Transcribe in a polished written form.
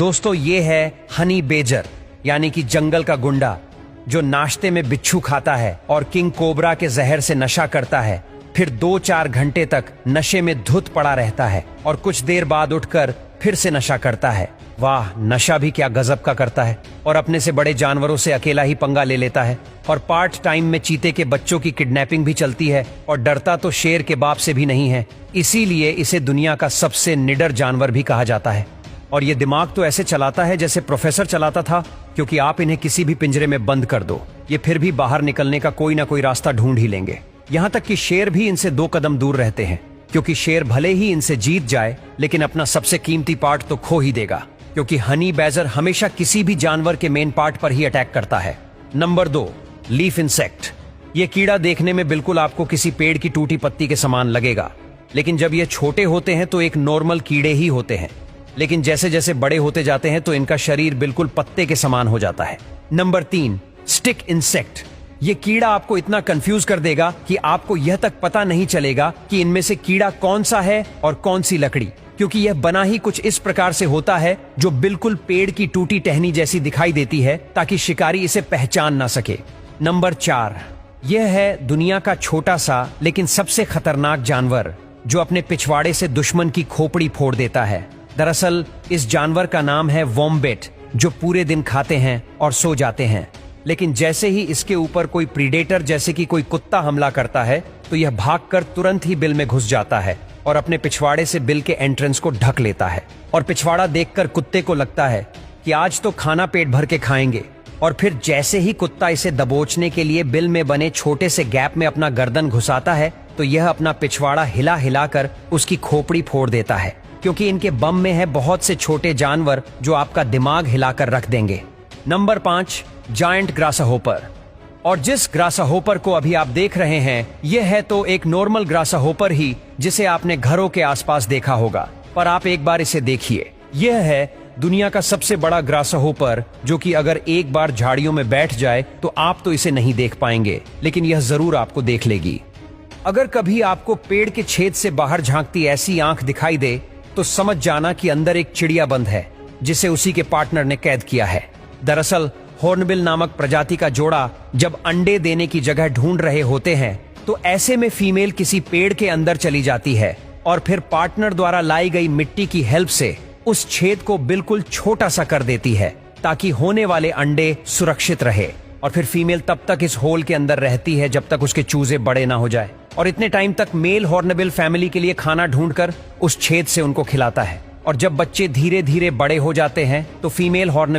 दोस्तों ये है हनी बेजर यानी कि जंगल का गुंडा, जो नाश्ते में बिच्छू खाता है और किंग कोबरा के जहर से नशा करता है, फिर 2-4 घंटे तक नशे में धुत पड़ा रहता है और कुछ देर बाद उठकर फिर से नशा करता है। वाह, नशा भी क्या गजब का करता है। और अपने से बड़े जानवरों से अकेला ही पंगा ले लेता है और पार्ट टाइम में चीते के बच्चों की किडनैपिंग भी चलती है और डरता तो शेर के बाप से भी नहीं है, इसीलिए इसे दुनिया का सबसे निडर जानवर भी कहा जाता है। और ये दिमाग तो ऐसे चलाता है जैसे प्रोफेसर चलाता था, क्योंकि आप इन्हें किसी भी पिंजरे में बंद कर दो, ये फिर भी बाहर निकलने का कोई ना कोई रास्ता ढूंढ ही लेंगे। यहाँ तक कि शेर भी इनसे 2 कदम दूर रहते हैं, क्योंकि शेर भले ही इनसे जीत जाए लेकिन अपना सबसे कीमती पार्ट तो खो ही देगा, क्योंकि हनी बैजर हमेशा किसी भी जानवर के मेन पार्ट पर ही अटैक करता है। Number 2, leaf insect. ये कीड़ा देखने में बिल्कुल आपको किसी पेड़ की टूटी पत्ती के समान लगेगा, लेकिन जब ये छोटे होते हैं तो एक नॉर्मल कीड़े ही होते हैं, लेकिन जैसे जैसे बड़े होते जाते हैं तो इनका शरीर बिल्कुल पत्ते के समान हो जाता है। Number 3, stick insect. ये कीड़ा आपको इतना कंफ्यूज कर देगा कि आपको यह तक पता नहीं चलेगा कि इनमें से कीड़ा कौन सा है और कौन सी लकड़ी, क्योंकि यह बना ही कुछ इस प्रकार से होता है जो बिल्कुल पेड़ की टूटी टहनी जैसी दिखाई देती है, ताकि शिकारी इसे पहचान ना सके। नंबर 4, यह है दुनिया का छोटा सा लेकिन सबसे खतरनाक जानवर, जो अपने पिछवाड़े से दुश्मन की खोपड़ी फोड़ देता है। दरअसल इस जानवर का नाम है वॉम्बेट, जो पूरे दिन खाते हैं और सो जाते हैं, लेकिन जैसे ही इसके ऊपर कोई प्रीडेटर जैसे कि कोई कुत्ता हमला करता है तो यह भागकर तुरंत ही बिल में घुस जाता है और अपने पिछवाड़े से बिल के एंट्रेंस को ढक लेता है। और पिछवाड़ा देखकर कुत्ते को लगता है कि आज तो खाना पेट भर के खाएंगे, और फिर जैसे ही कुत्ता इसे दबोचने के लिए बिल में बने छोटे से गैप में अपना गर्दन घुसाता है तो यह अपना पिछवाड़ा हिला हिलाकर उसकी खोपड़ी फोड़ देता है, क्योंकि इनके बम में है बहुत से छोटे जानवर जो आपका दिमाग हिलाकर रख देंगे। Number 5, giant grasshopper. और जिस ग्रासहोपर को अभी आप देख रहे हैं, यह है तो एक नॉर्मल ग्रासहोपर ही जिसे आपने घरों के आसपास देखा होगा, पर आप एक बार इसे देखिए। यह है दुनिया का सबसे बड़ा ग्रासहोपर, जो कि अगर एक बार झाड़ियों में बैठ जाए तो आप तो इसे नहीं देख पाएंगे, लेकिन यह जरूर आपको देख लेगी। अगर कभी आपको पेड़ के छेद से बाहर झांकती ऐसी आंख दिखाई दे तो समझ जाना कि अंदर एक चिड़िया बंद है, जिसे उसी के पार्टनर ने कैद किया है। दरअसल हॉर्नबिल नामक प्रजाति का जोड़ा जब अंडे देने की जगह ढूंढ रहे होते हैं तो ऐसे में फीमेल किसी पेड़ के अंदर चली जाती है और फिर पार्टनर द्वारा लाई गई मिट्टी की हेल्प से उस छेद को बिल्कुल छोटा सा कर देती है, ताकि होने वाले अंडे सुरक्षित रहे। और फिर फीमेल तब तक इस होल के अंदर रहती है जब तक उसके चूजे बड़े ना हो जाए, और इतने टाइम तक मेल हॉर्नबिल फैमिली के लिए खाना ढूंढकर उस छेद से उनको खिलाता है। और जब बच्चे धीरे धीरे बड़े हो जाते हैं तो फीमेल हॉर्नबिल